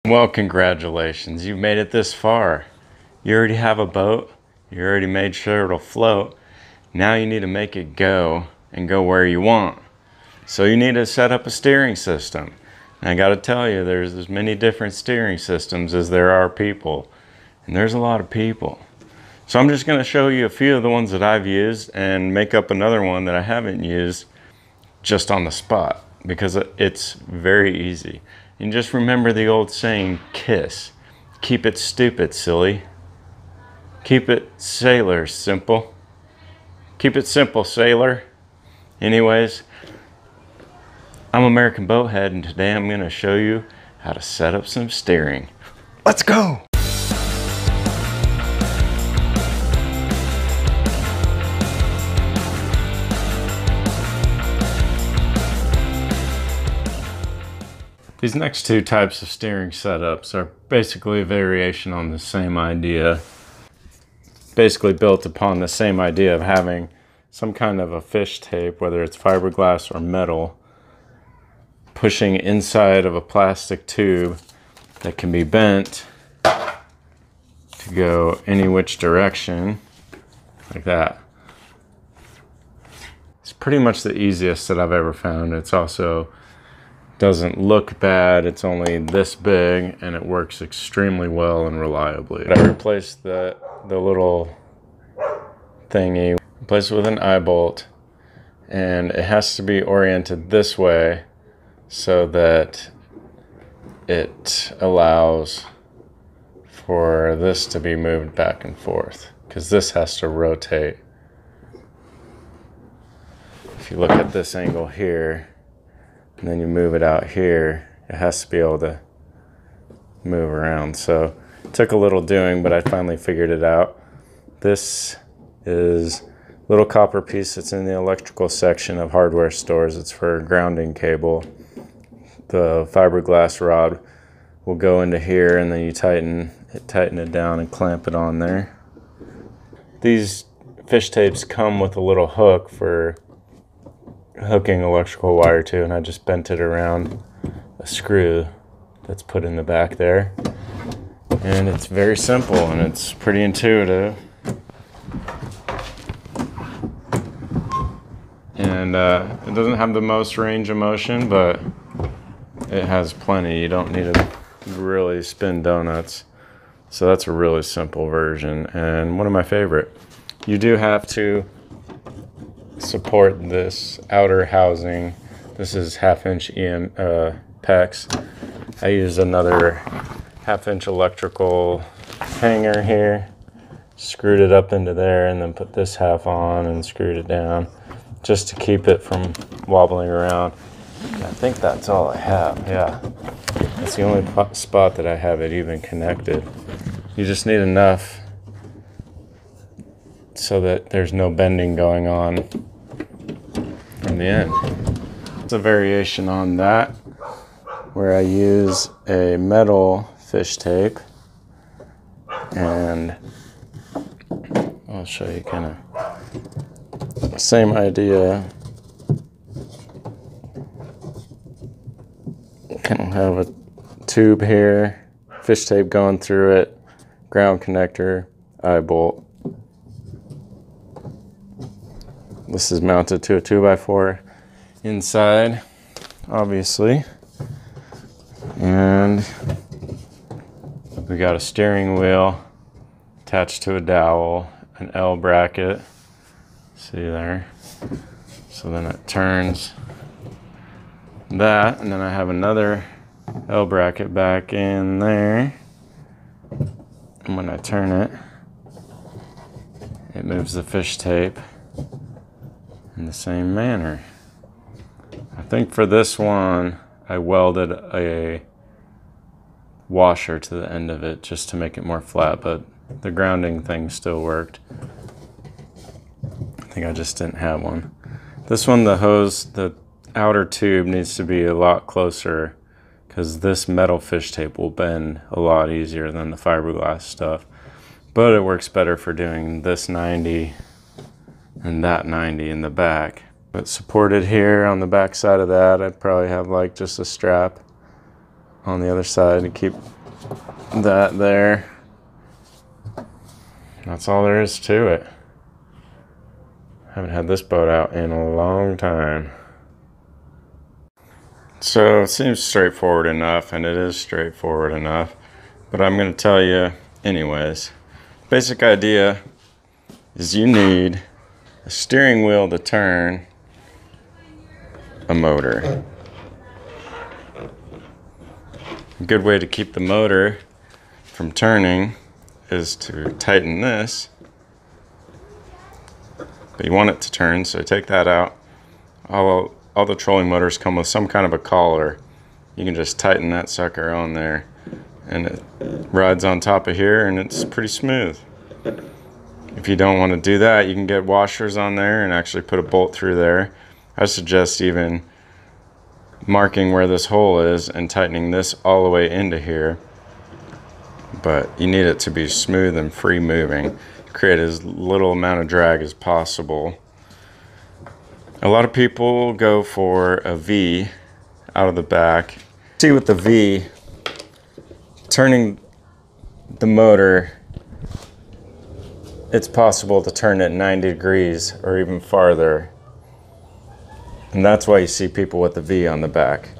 Well, congratulations, you've made it this far. You already have a boat, you already made sure it'll float. Now you need to make it go and go where you want. So you need to set up a steering system. And I gotta tell you, there's as many different steering systems as there are people. And there's a lot of people. So I'm just gonna show you a few of the ones that I've used and make up another one that I haven't used just on the spot, because it's very easy. And just remember the old saying, KISS. Keep it stupid, silly. Keep it sailor, simple. Keep it simple, sailor. Anyways, I'm American Boathead, and today I'm going to show you how to set up some steering. Let's go! These next two types of steering setups are basically a variation on the same idea. Basically built upon the same idea of having some kind of a fish tape, whether it's fiberglass or metal, pushing inside of a plastic tube that can be bent to go any which direction, like that. It's pretty much the easiest that I've ever found. It's also doesn't look bad. It's only this big and it works extremely well and reliably. I replaced the little thingy, replaced it with an eye bolt, and it has to be oriented this way so that it allows for this to be moved back and forth, because this has to rotate. If you look at this angle here, and then you move it out here, it has to be able to move around. So it took a little doing, but I finally figured it out. This is a little copper piece that's in the electrical section of hardware stores. It's for a grounding cable. The fiberglass rod will go into here, and then you tighten it down and clamp it on there. These fish tapes come with a little hook for hooking electrical wire to, and I just bent it around a screw that's put in the back there. And it's very simple and it's pretty intuitive. And it doesn't have the most range of motion, but it has plenty. You don't need to really spin donuts. So that's a really simple version and one of my favorite. You do have to support this outer housing. This is 1/2" EM PEX. I use another 1/2" electrical hanger here, screwed it up into there, and then put this half on and screwed it down just to keep it from wobbling around. I think that's all I have. Yeah, that's the only spot that I have it even connected. You just need enough so that there's no bending going on from the end. It's a variation on that where I use a metal fish tape, and I'll show you kind of the same idea. Kind of have a tube here, fish tape going through it, ground connector, eye bolt. This is mounted to a 2x4 inside, obviously. And we got a steering wheel attached to a dowel, an L bracket, see there? So then it turns that, and then I have another L bracket back in there. And when I turn it, it moves the fish tape in the same manner. I think for this one I welded a washer to the end of it just to make it more flat, but the grounding thing still worked. I think I just didn't have one. This one, the hose, the outer tube needs to be a lot closer because this metal fish tape will bend a lot easier than the fiberglass stuff, but it works better for doing this 90 and that 90 in the back. But supported here on the back side of that, I'd probably have like just a strap on the other side to keep that there. That's all there is to it. Haven't had this boat out in a long time. So it seems straightforward enough, and it is straightforward enough, but I'm going to tell you anyways. Basic idea is you need a steering wheel to turn a motor. A good way to keep the motor from turning is to tighten this, but you want it to turn, so take that out. All the trolling motors come with some kind of a collar. You can just tighten that sucker on there, and it rides on top of here, and it's pretty smooth. If you don't want to do that, you can get washers on there and actually put a bolt through there. I suggest even marking where this hole is and tightening this all the way into here, but you need it to be smooth and free moving. Create as little amount of drag as possible. A lot of people go for a V out of the back. See, with the V, turning the motor, it's possible to turn it 90 degrees or even farther. And that's why you see people with the V on the back.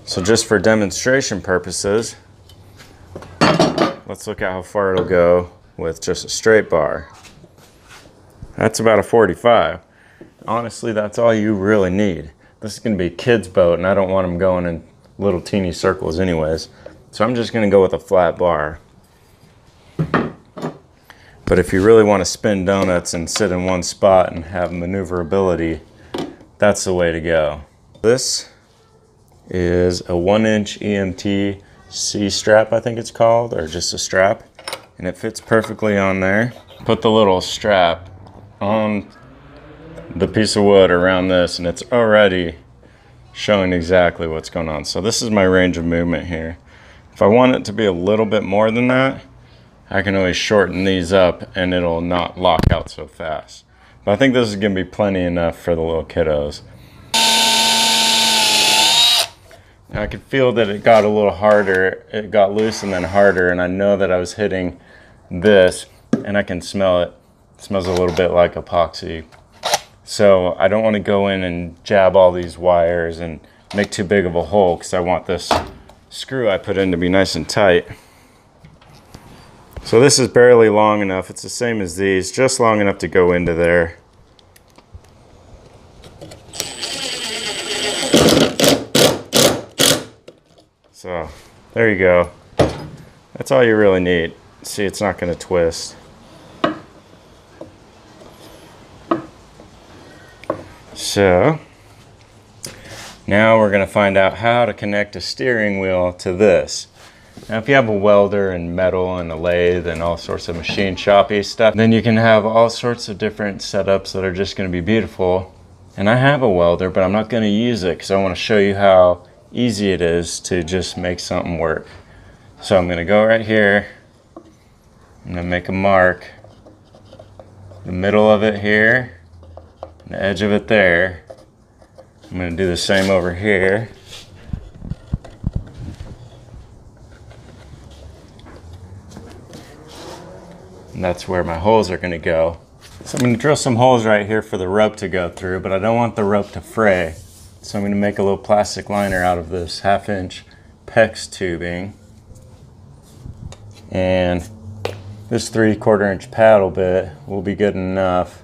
So just for demonstration purposes, let's look at how far it'll go with just a straight bar. That's about a 45. Honestly, that's all you really need. This is going to be a kid's boat, and I don't want them going in little teeny circles anyways. So I'm just going to go with a flat bar. But if you really want to spin donuts and sit in one spot and have maneuverability, that's the way to go. This is a 1-inch EMT C-strap, I think it's called, or just a strap. And it fits perfectly on there. Put the little strap on the piece of wood around this, and it's already showing exactly what's going on. So this is my range of movement here. If I want it to be a little bit more than that, I can always shorten these up and it'll not lock out so fast. But I think this is going to be plenty enough for the little kiddos. Now I could feel that it got a little harder. It got loose and then harder, and I know that I was hitting this, and I can smell it. It smells a little bit like epoxy. So I don't want to go in and jab all these wires and make too big of a hole, because I want this screw I put in to be nice and tight. So this is barely long enough. It's the same as these, just long enough to go into there. So there you go. That's all you really need. See, it's not going to twist. So now we're going to find out how to connect a steering wheel to this. Now if you have a welder and metal and a lathe and all sorts of machine shoppy stuff, then you can have all sorts of different setups that are just going to be beautiful. And I have a welder, but I'm not going to use it because I want to show you how easy it is to just make something work. So I'm going to go right here. I'm going to make a mark. The middle of it here. The edge of it there. I'm going to do the same over here. And that's where my holes are going to go. So I'm going to drill some holes right here for the rope to go through, but I don't want the rope to fray. So I'm going to make a little plastic liner out of this 1/2-inch PEX tubing. And this 3/4 inch paddle bit will be good enough.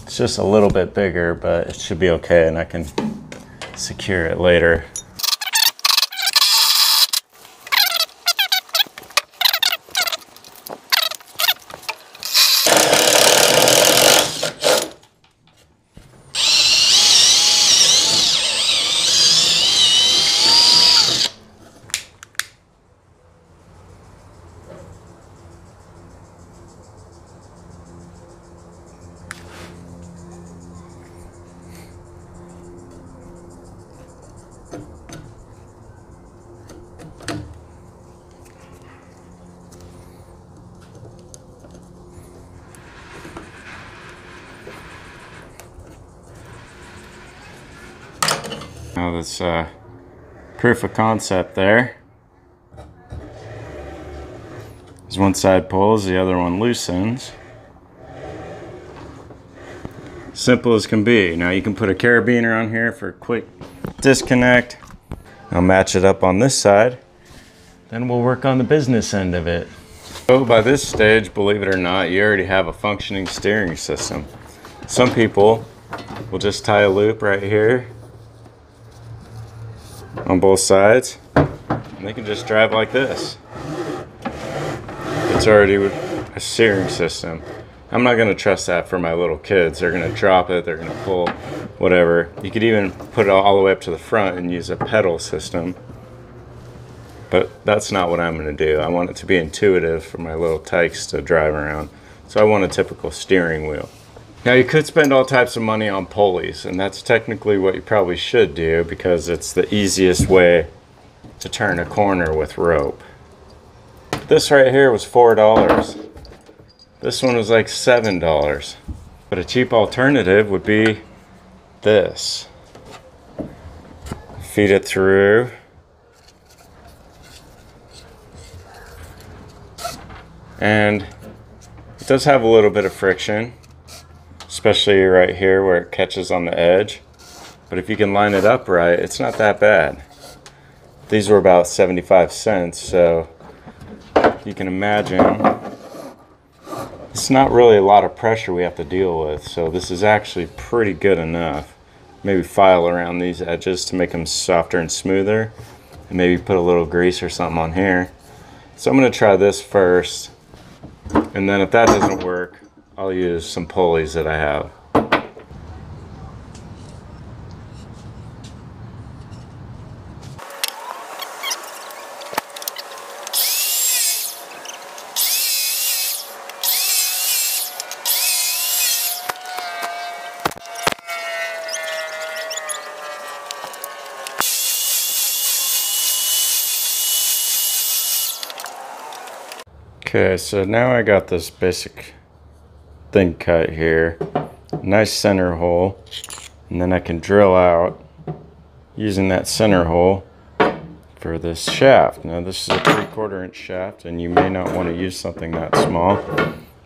It's just a little bit bigger, but it should be okay, and I can secure it later. Now this proof of concept there. As one side pulls, the other one loosens. Simple as can be. Now you can put a carabiner on here for a quick disconnect. I'll match it up on this side. Then we'll work on the business end of it. So by this stage, believe it or not, you already have a functioning steering system. Some people will just tie a loop right here on both sides, and they can just drive like this. It's already a steering system. I'm not going to trust that for my little kids. They're going to drop it, they're going to pull, whatever. You could even put it all the way up to the front and use a pedal system. But that's not what I'm going to do. I want it to be intuitive for my little tykes to drive around. So I want a typical steering wheel. Now you could spend all types of money on pulleys, and that's technically what you probably should do because it's the easiest way to turn a corner with rope. This right here was $4. This one was like $7. But a cheap alternative would be this. Feed it through. And it does have a little bit of friction, especially right here where it catches on the edge. But if you can line it up right, it's not that bad. These were about 75 cents, so you can imagine it's not really a lot of pressure we have to deal with. So this is actually pretty good enough. Maybe file around these edges to make them softer and smoother, and maybe put a little grease or something on here. So I'm going to try this first. And then if that doesn't work, I'll use some pulleys that I have. Okay, so now I got this basic thing cut here. Nice center hole. And then I can drill out using that center hole for this shaft. Now this is a 3/4 inch shaft, and you may not want to use something that small.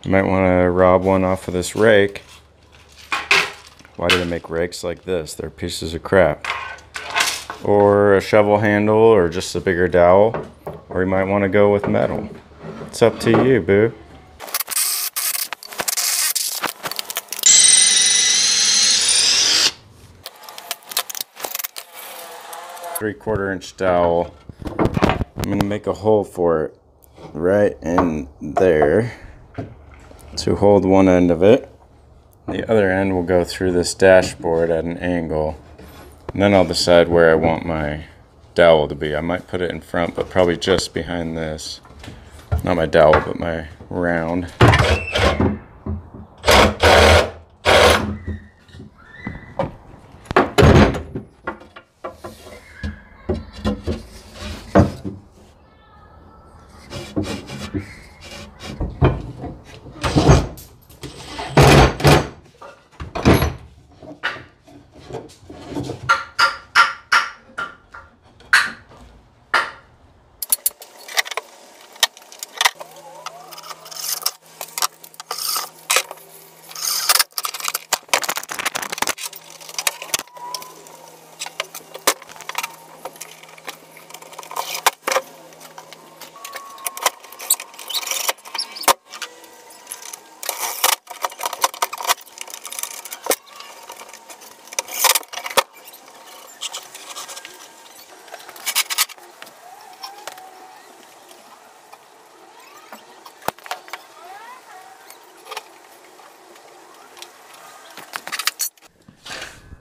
You might want to rob one off of this rake. Why do they make rakes like this? They're pieces of crap. Or a shovel handle, or just a bigger dowel. Or you might want to go with metal. It's up to you, boo. Three-quarter inch dowel. I'm gonna make a hole for it right in there to hold one end of it. The other end will go through this dashboard at an angle. And then I'll decide where I want my dowel to be. I might put it in front, but probably just behind this. Not my dowel, but my round.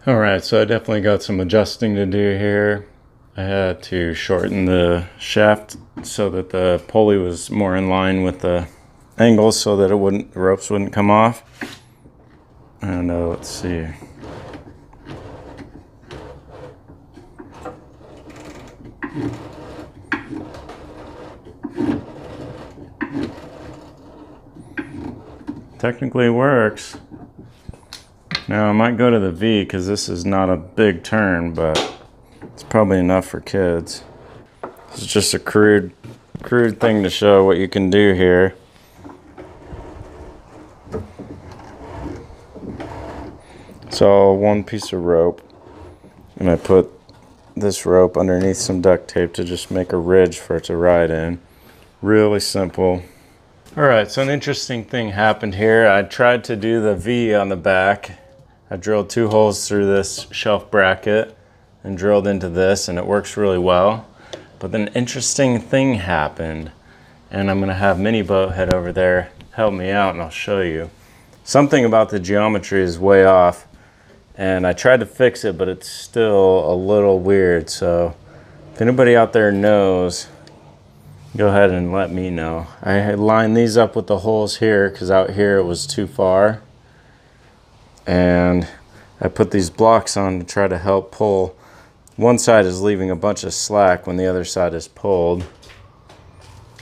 Alright, so I definitely got some adjusting to do here. I had to shorten the shaft so that the pulley was more in line with the angles so that the ropes wouldn't come off. I don't know, let's see. Technically works. Now I might go to the V because this is not a big turn, but it's probably enough for kids. This is just a crude crude thing to show what you can do here. It's all one piece of rope, and I put this rope underneath some duct tape to just make a ridge for it to ride in. Really simple. Alright, so an interesting thing happened here. I tried to do the V on the back. I drilled 2 holes through this shelf bracket and drilled into this, and it works really well. But then an interesting thing happened, and I'm going to have Mini Boat head over there help me out, and I'll show you. Something about the geometry is way off, and I tried to fix it, but it's still a little weird. So if anybody out there knows, go ahead and let me know. I had lined these up with the holes here because out here it was too far. And I put these blocks on to try to help pull. One side is leaving a bunch of slack when the other side is pulled.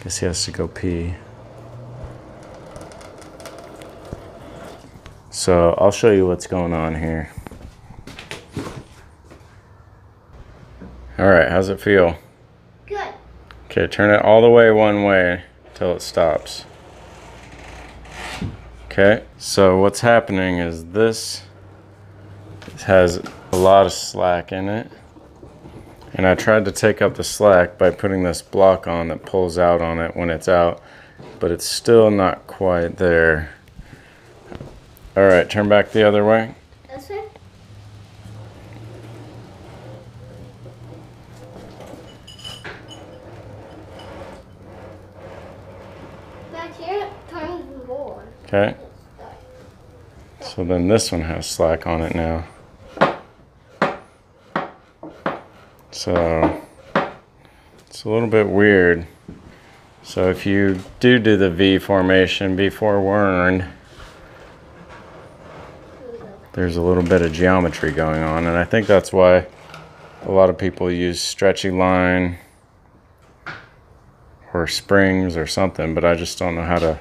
Guess he has to go pee. So I'll show you what's going on here. Alright, how's it feel? Good. Okay, turn it all the way one way till it stops. Okay, so what's happening is this has a lot of slack in it. And I tried to take up the slack by putting this block on that pulls out on it when it's out, but it's still not quite there. Alright, turn back the other way. This way? Back here, it turns more. Okay. So then this one has slack on it now. So it's a little bit weird. So if you do the V formation, be forewarned, there's a little bit of geometry going on, and I think that's why a lot of people use stretchy line or springs or something, but I just don't know how to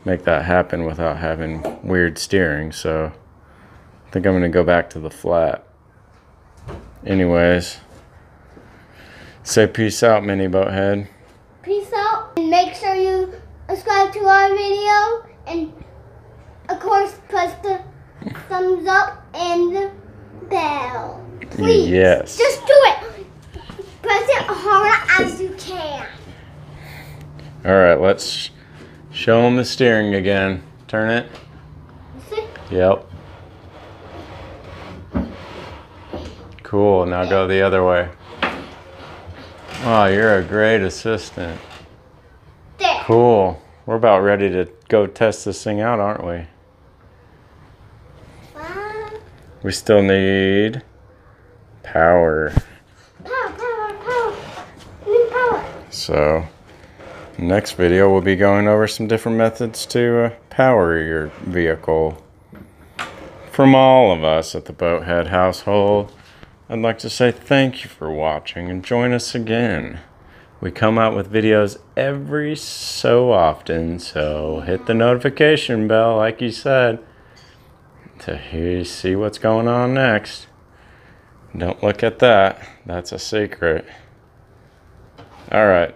make that happen without having weird steering. So I think I'm going to go back to the flat. Anyways, say peace out, Mini Boat Head. Peace out, and make sure you subscribe to our video, and of course press the thumbs up and the bell. Please, yes. Just do it. Press it hard as you can. Alright, let's show them the steering again. Turn it. See? Yep. Cool, now go the other way. Oh, you're a great assistant. There. Cool. We're about ready to go test this thing out, aren't we? We still need power. Power. We need power. So, next video we'll be going over some different methods to power your vehicle. From all of us at the Boathead household, I'd like to say thank you for watching and join us again. We come out with videos every so often, so hit the notification bell like you said to see what's going on next. Don't look at that. That's a secret. All right.